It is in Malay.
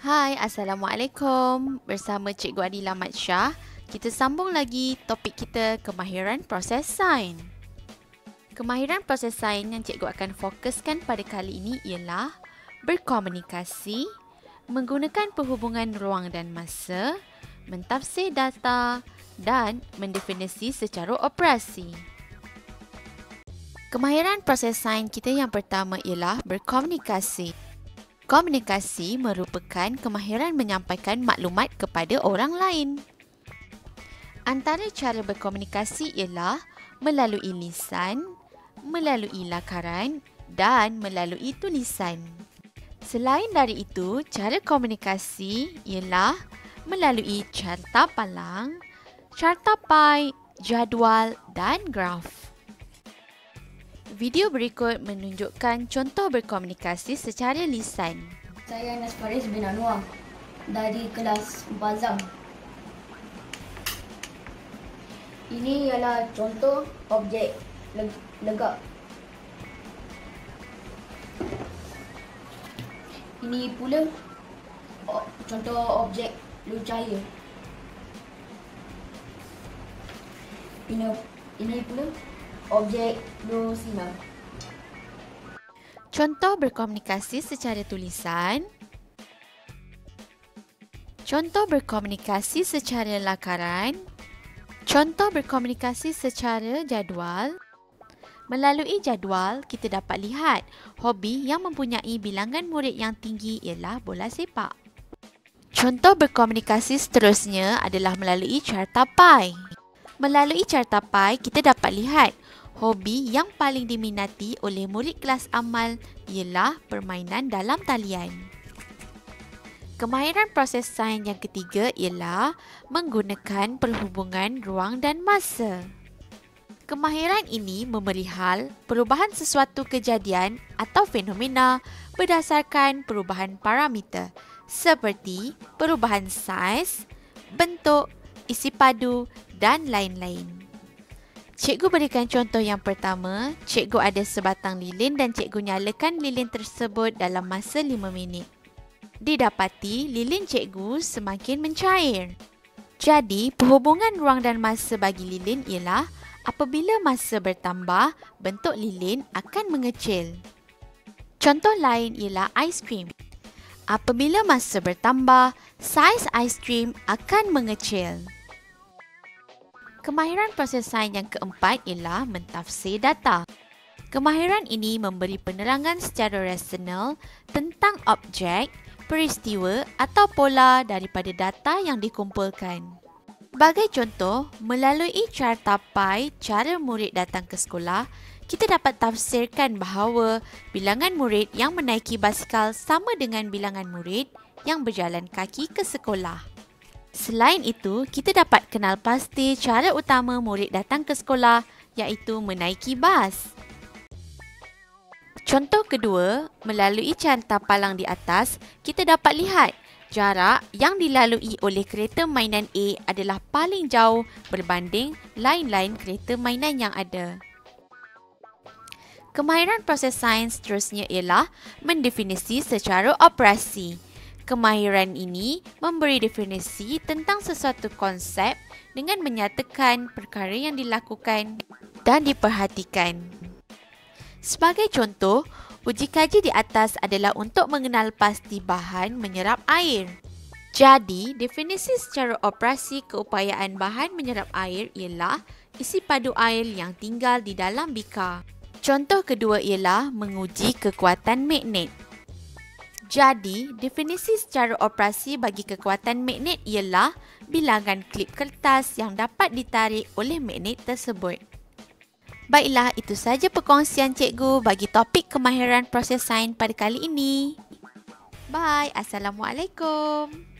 Hai, Assalamualaikum. Bersama Cikgu Adila Mat Shah, kita sambung lagi topik kita kemahiran proses sains. Kemahiran proses sains yang cikgu akan fokuskan pada kali ini ialah berkomunikasi, menggunakan perhubungan ruang dan masa, mentafsir data dan mendefinisi secara operasi. Kemahiran proses sains kita yang pertama ialah berkomunikasi. Komunikasi merupakan kemahiran menyampaikan maklumat kepada orang lain. Antara cara berkomunikasi ialah melalui lisan, melalui lakaran dan melalui tulisan. Selain dari itu, cara komunikasi ialah melalui carta palang, carta pai, jadual dan graf. Video berikut menunjukkan contoh berkomunikasi secara lisan. Saya Anas Faris bin Anwar dari kelas Bazam. Ini ialah contoh objek legak. Ini pula contoh objek lulu cahaya. Ini pula objek lulu sinar. Contoh berkomunikasi secara tulisan. Contoh berkomunikasi secara lakaran. Contoh berkomunikasi secara jadual. Melalui jadual, kita dapat lihat hobi yang mempunyai bilangan murid yang tinggi ialah bola sepak. Contoh berkomunikasi seterusnya adalah melalui carta pai. Melalui carta pai, kita dapat lihat hobi yang paling diminati oleh murid kelas amal ialah permainan dalam talian. Kemahiran proses sains yang ketiga ialah menggunakan perhubungan ruang dan masa. Kemahiran ini memerihal perubahan sesuatu kejadian atau fenomena berdasarkan perubahan parameter seperti perubahan saiz, bentuk, isi padu dan lain-lain. Cikgu berikan contoh yang pertama. Cikgu ada sebatang lilin dan cikgu nyalakan lilin tersebut dalam masa 5 minit. Didapati lilin cikgu semakin mencair. Jadi, perhubungan ruang dan masa bagi lilin ialah apabila masa bertambah, bentuk lilin akan mengecil. Contoh lain ialah aiskrim. Apabila masa bertambah, saiz aiskrim akan mengecil. Kemahiran proses sains yang keempat ialah mentafsir data. Kemahiran ini memberi penerangan secara rasional tentang objek, peristiwa atau pola daripada data yang dikumpulkan. Sebagai contoh, melalui carta pai cara murid datang ke sekolah, kita dapat tafsirkan bahawa bilangan murid yang menaiki basikal sama dengan bilangan murid yang berjalan kaki ke sekolah. Selain itu, kita dapat kenal pasti cara utama murid datang ke sekolah iaitu menaiki bas. Contoh kedua, melalui carta palang di atas, kita dapat lihat jarak yang dilalui oleh kereta mainan A adalah paling jauh berbanding lain-lain kereta mainan yang ada. Kemahiran proses sains seterusnya ialah mendefinisi secara operasi. Kemahiran ini memberi definisi tentang sesuatu konsep dengan menyatakan perkara yang dilakukan dan diperhatikan. Sebagai contoh, uji kaji di atas adalah untuk mengenal pasti bahan menyerap air. Jadi, definisi secara operasi keupayaan bahan menyerap air ialah isi padu air yang tinggal di dalam bikar. Contoh kedua ialah menguji kekuatan magnet. Jadi, definisi secara operasi bagi kekuatan magnet ialah bilangan klip kertas yang dapat ditarik oleh magnet tersebut. Baiklah, itu sahaja perkongsian cikgu bagi topik kemahiran proses sains pada kali ini. Bye, Assalamualaikum.